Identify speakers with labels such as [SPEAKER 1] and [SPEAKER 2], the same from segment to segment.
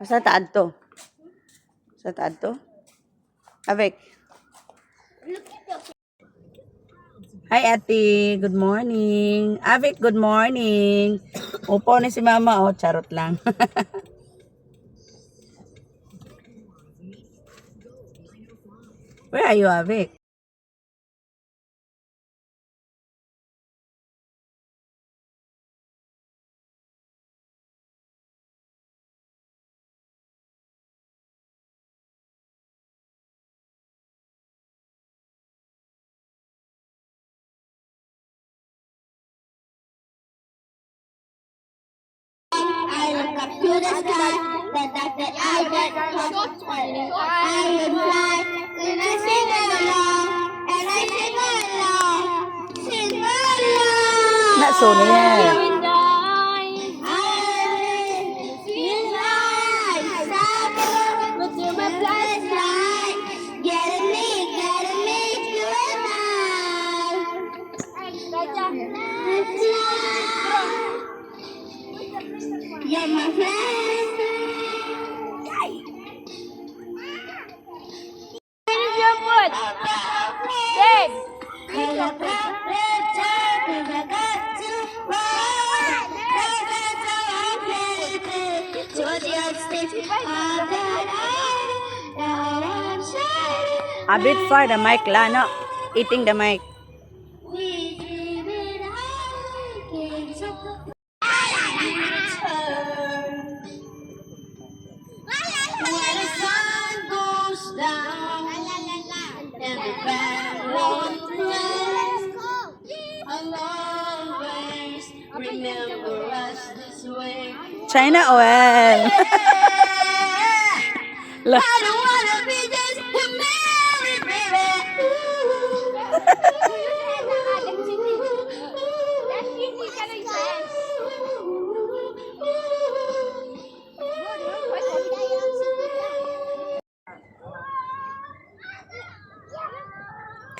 [SPEAKER 1] Sa taad to. Sa taad to. Avek. Hi, Ate. Good morning. Avik, good morning. Upo na si Mama. Oh, charot lang. Where are you, Avik?
[SPEAKER 2] I look up to the sky, the fact that I get lost, I would fly, and I sing along, and I sing along, sing along.
[SPEAKER 1] Not so near.
[SPEAKER 2] You're my friend.
[SPEAKER 3] Where is your foot? Babe!
[SPEAKER 1] A bit far the mic la, no? Eating the mic.
[SPEAKER 2] When the sun goes down and the battle ends, I'll always remember us this way.
[SPEAKER 1] China oil. La.
[SPEAKER 2] I don't wanna be just a Mary, baby.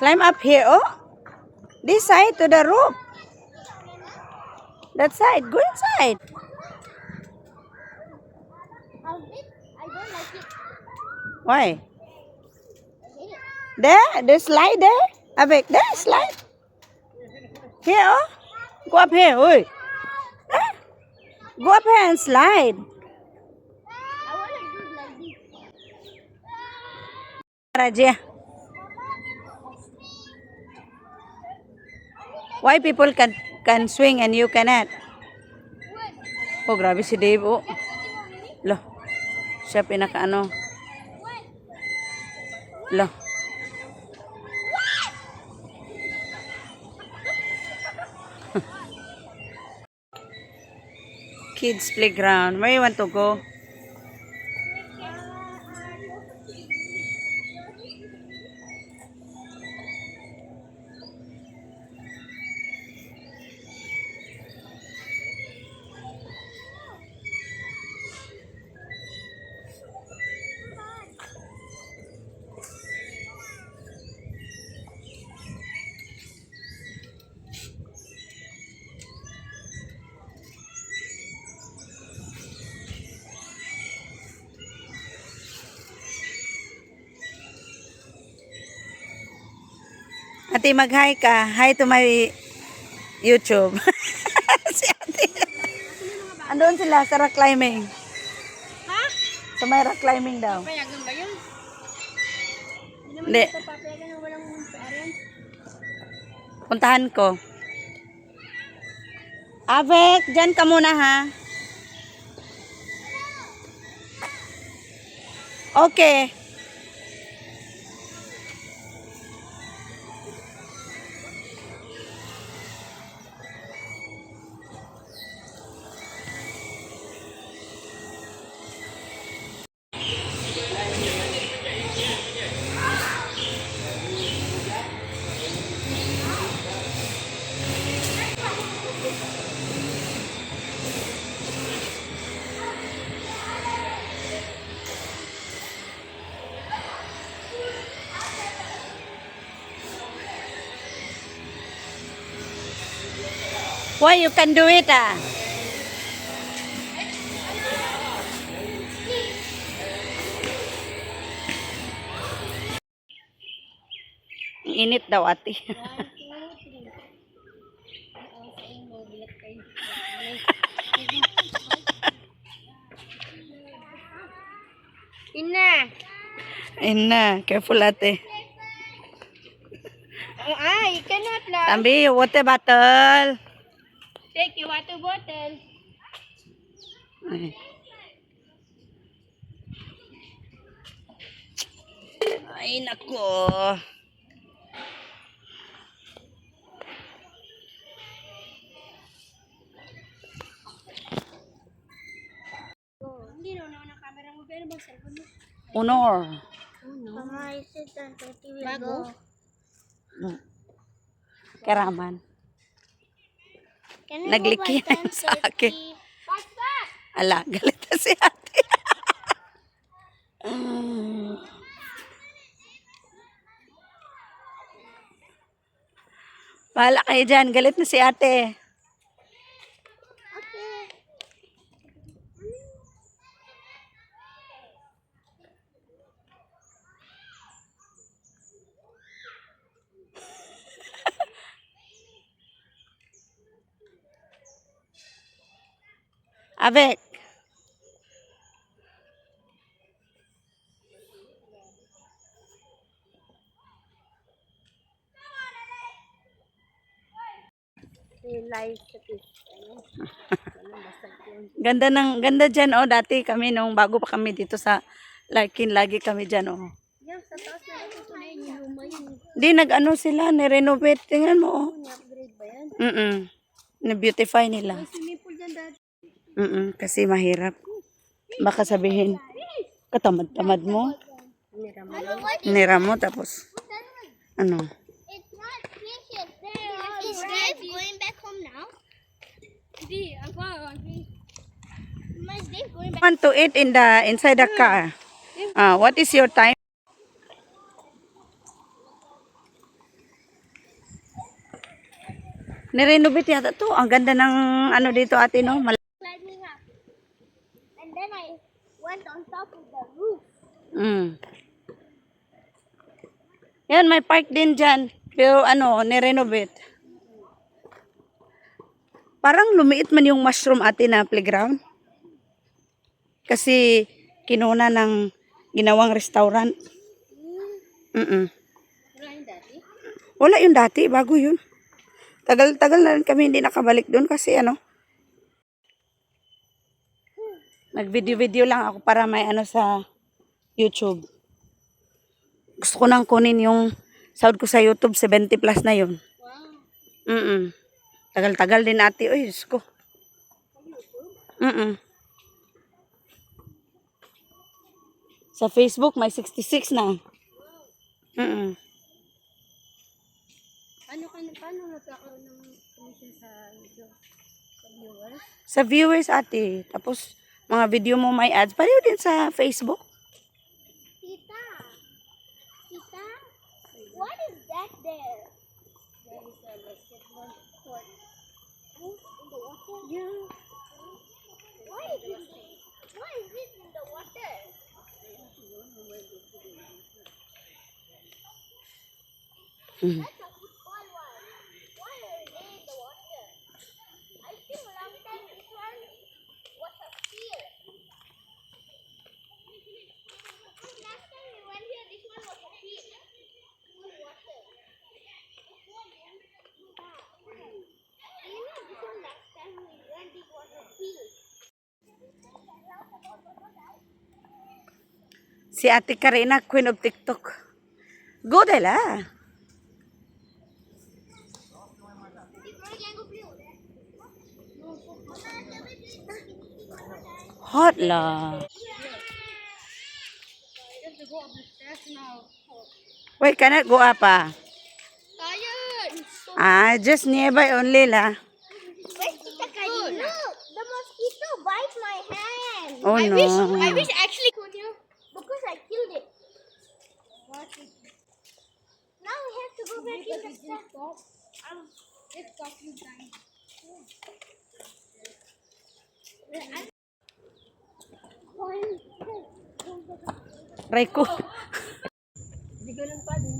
[SPEAKER 1] Climb up here, oh. This side to the roof. That side. Go inside.
[SPEAKER 3] I don't like it.
[SPEAKER 1] Why? There slide there. Avec, there, slide. Here, oh. Go up here, oi. Huh? Go up here and slide.
[SPEAKER 3] I want to do like this.
[SPEAKER 1] Raja. Why people can swing and you cannot? Oh, grabe si Dave, oh. Lo. Siya pinaka-ano. Lo. Kids playground. Where you want to go? Ate, mag-hi ka. Hi to my YouTube. Si Ate. Andun sila sa rock climbing.
[SPEAKER 3] Ha?
[SPEAKER 1] Sa may rock climbing daw.
[SPEAKER 3] Payagan ba yun?
[SPEAKER 1] Hindi.
[SPEAKER 3] Papayagan na walang paaran.
[SPEAKER 1] Puntahan ko. Avek, dyan ka muna ha. Okay. Why you can do it ah? Init daw, ate.
[SPEAKER 3] Ina.
[SPEAKER 1] Ina, careful, ate.
[SPEAKER 3] I cannot laugh.
[SPEAKER 1] Tambi, water bottle.
[SPEAKER 3] Take your water bottle.
[SPEAKER 1] Ay. Ay, nako.
[SPEAKER 3] Hindi na camera mo. Pero bang cellphone mo?
[SPEAKER 1] Honor.
[SPEAKER 2] Mama, is it done?
[SPEAKER 3] Bago?
[SPEAKER 1] Karaman.
[SPEAKER 2] Can we
[SPEAKER 1] Nagliki
[SPEAKER 2] go by
[SPEAKER 1] na sa akin.
[SPEAKER 2] 10:30?
[SPEAKER 1] Ala, galit na si ate. Bahala kayo dyan. Galit na si ate.
[SPEAKER 2] Okay.
[SPEAKER 1] Abek. Ganda dyan, oh. Dati kami, nung bago pa kami dito sa Larkin, lagi kami dyan, oh.
[SPEAKER 3] Yan, sa taas na ito na yung luma yun.
[SPEAKER 1] Di, nag-ano sila, ni-renovate. Tingnan mo, oh.
[SPEAKER 3] Upgrade ba yan?
[SPEAKER 1] Na-beautify nila.
[SPEAKER 3] May swimming pool dyan dati.
[SPEAKER 1] Kasi mahirap. Baka sabihin, katamad-tamad mo. Nira mo, tapos, ano.
[SPEAKER 2] It's not finished. Is Dave going back home now?
[SPEAKER 3] Hindi, ako.
[SPEAKER 2] Is Dave going back?
[SPEAKER 1] Want to eat inside the car. What is your time? Nirenovate yata to. Ang ganda ng ano dito, ate, no?
[SPEAKER 2] Climbing up. And then I went on top of the roof.
[SPEAKER 1] Yan, may park din dyan. Pero ano, nirenovate. Parang lumiit man yung mushroom, ate, na playground. Kasi kinuna ng ginawang restaurant. Wala yung dati, bago yun. Tagal-tagal na rin kami hindi nakabalik doon kasi ano. Nag-video-video lang ako para may ano sa YouTube. Gusto ko nang kunin yung sahod ko sa YouTube, 70 plus na yun. Tagal-tagal din ate. Uy, Diyos ko. Sa Facebook, may 66 na.
[SPEAKER 3] Paano nagkakaroon ng commission sa video? Sa viewers?
[SPEAKER 1] Sa viewers, ate. Tapos, mga video mo may ads. Pareho din sa Facebook.
[SPEAKER 2] Tita, Tita, what is that there?
[SPEAKER 3] There is a basketball court.
[SPEAKER 2] In the water?
[SPEAKER 3] Yeah.
[SPEAKER 2] Why is this in the water? That's a football one. Why are they in the water? I think last time this one was a field. Last time we went here, this one was a field. Full water. You know, this one last time we went, it was a field.
[SPEAKER 1] Si Ate Karina, Queen of TikTok. Go dela. Hot la.
[SPEAKER 3] You have to go up the stairs now.
[SPEAKER 1] Wait, cannot go up ah.
[SPEAKER 3] Tired.
[SPEAKER 1] Just nearby only la.
[SPEAKER 2] Where's Tita Karina? Look, the mosquito bites my hand.
[SPEAKER 1] Oh no.
[SPEAKER 2] I wish actually could you because I killed it. Now we have to go back in the stuff.
[SPEAKER 3] It's coffee time.
[SPEAKER 1] Try ko.
[SPEAKER 3] Hindi ganun pa din.